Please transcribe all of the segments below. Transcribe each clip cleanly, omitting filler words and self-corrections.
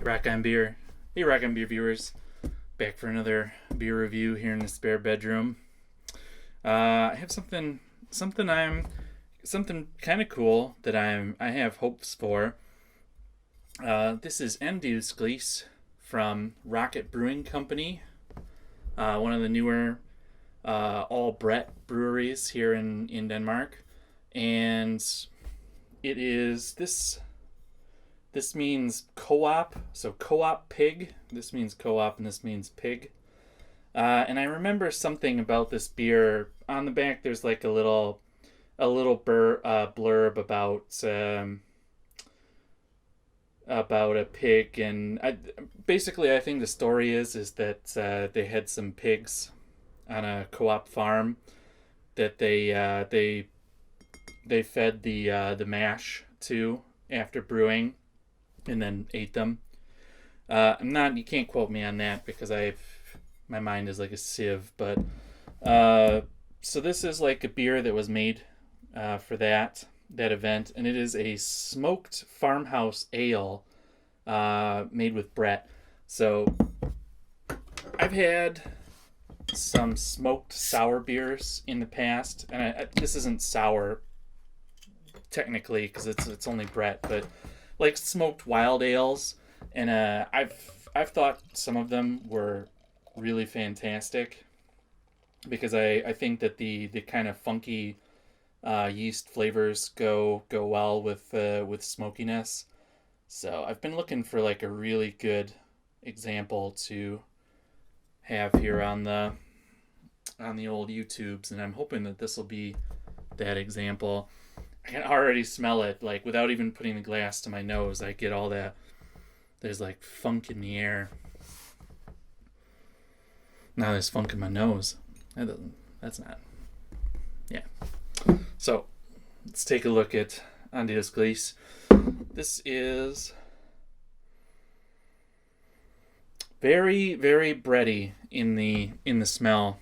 Rock on Beer. Hey, Rock on Beer viewers. Back for another beer review here in the spare bedroom. I have something kind of cool that I have hopes for. This is Andelsgris from Rocket Brewing Company, one of the newer all Brett breweries here in Denmark, and it is this. This means co-op, so co-op pig. This means co-op and this means pig. And I remember something about this beer. On the back, there's like a little blurb about a pig, and I think the story is that they had some pigs on a co-op farm that they fed the mash to after brewing, and then ate them. You can't quote me on that because my mind is like a sieve, but so this is like a beer that was made for that event, and it is a smoked farmhouse ale made with Brett. So I've had some smoked sour beers in the past, and this isn't sour technically because it's only Brett, but like smoked wild ales, and I've thought some of them were really fantastic because I think that the kind of funky yeast flavors go well with smokiness. So I've been looking for like a really good example to have here on the old YouTubes, and I'm hoping that this will be that example. I can already smell it, like without even putting the glass to my nose. I get all that. There's like funk in the air. Now there's funk in my nose. That's not. Yeah. So let's take a look at Andelsgris. This is very, very bready in the smell.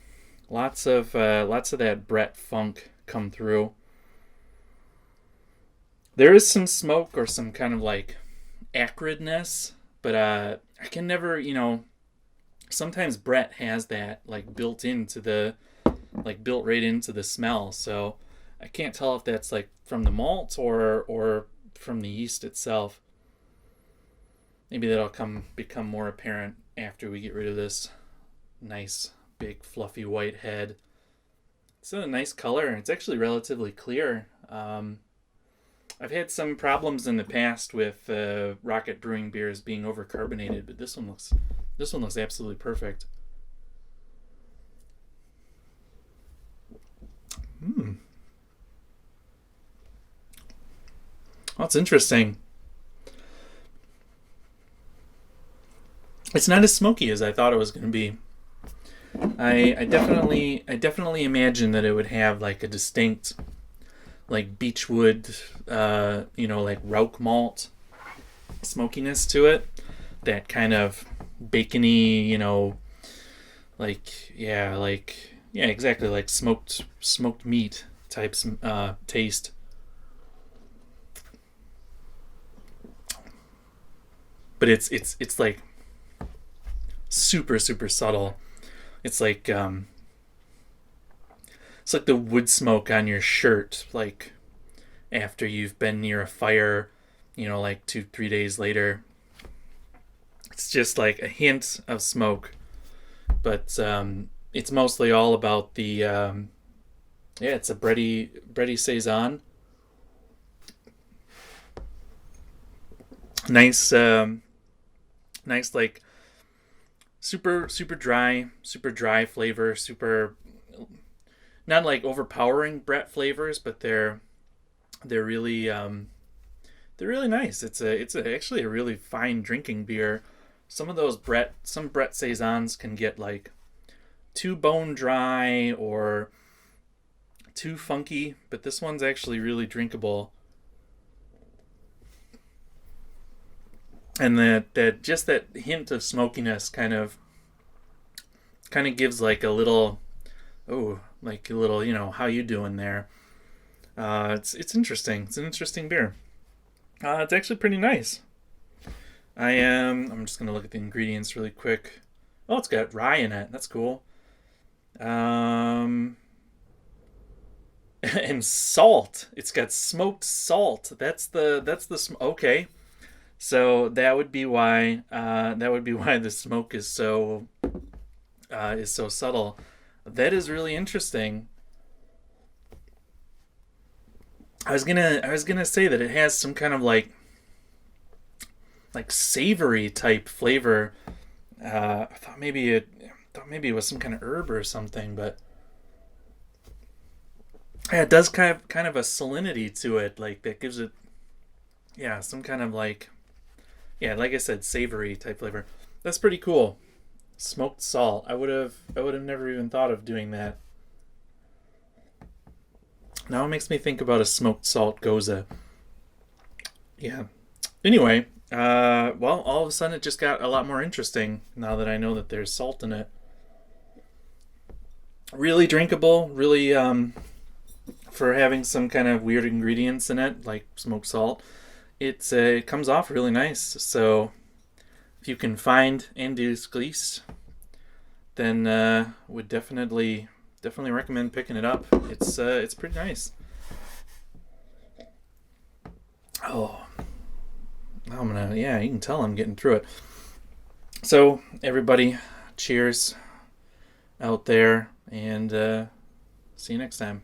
Lots of that Brett funk come through. There is some smoke or some kind of like acridness, but I can never, sometimes Brett has that like built right into the smell. So I can't tell if that's like from the malt or from the yeast itself. Maybe that'll become more apparent after we get rid of this nice big fluffy white head. It's a nice color, and it's actually relatively clear. I've had some problems in the past with Rocket Brewing beers being overcarbonated, but this one looks absolutely perfect. Well, it's interesting. It's not as smoky as I thought it was going to be. I definitely imagined that it would have like a distinct, like beechwood, like rauch malt smokiness to it. That kind of bacony, exactly, like smoked meat type taste. But it's like super, super subtle. It's like the wood smoke on your shirt, like after you've been near a fire, like 2-3 days later. It's just like a hint of smoke, but it's mostly all about the it's a bready saison. Nice, like super dry flavor, super, not like overpowering Brett flavors, but they're really nice. It's actually a really fine drinking beer. Some Brett saisons can get like too bone dry or too funky, but this one's actually really drinkable. And that just that hint of smokiness kind of gives like a little, how you doing there? It's interesting. It's an interesting beer. It's actually pretty nice. I'm just gonna look at the ingredients really quick. Oh, it's got rye in it. That's cool. Um, and salt. It's got smoked salt. Okay. So that would be why. That would be why the smoke is so subtle. That is really interesting. I was gonna say that it has some kind of like savory type flavor. I thought maybe it was some kind of herb or something, but yeah, it does kind of a salinity to it, like that gives it, yeah, some kind of like, yeah, like I said, savory type flavor. That's pretty cool. Smoked salt. I would have never even thought of doing that. Now it makes me think about a smoked salt goza. Yeah. Anyway, well, all of a sudden it just got a lot more interesting now that I know that there's salt in it. Really drinkable, really for having some kind of weird ingredients in it, like smoked salt. It comes off really nice. So if you can find Andelsgris, then would definitely recommend picking it up. It's pretty nice. Oh, yeah, you can tell I'm getting through it. So everybody, cheers out there, and see you next time.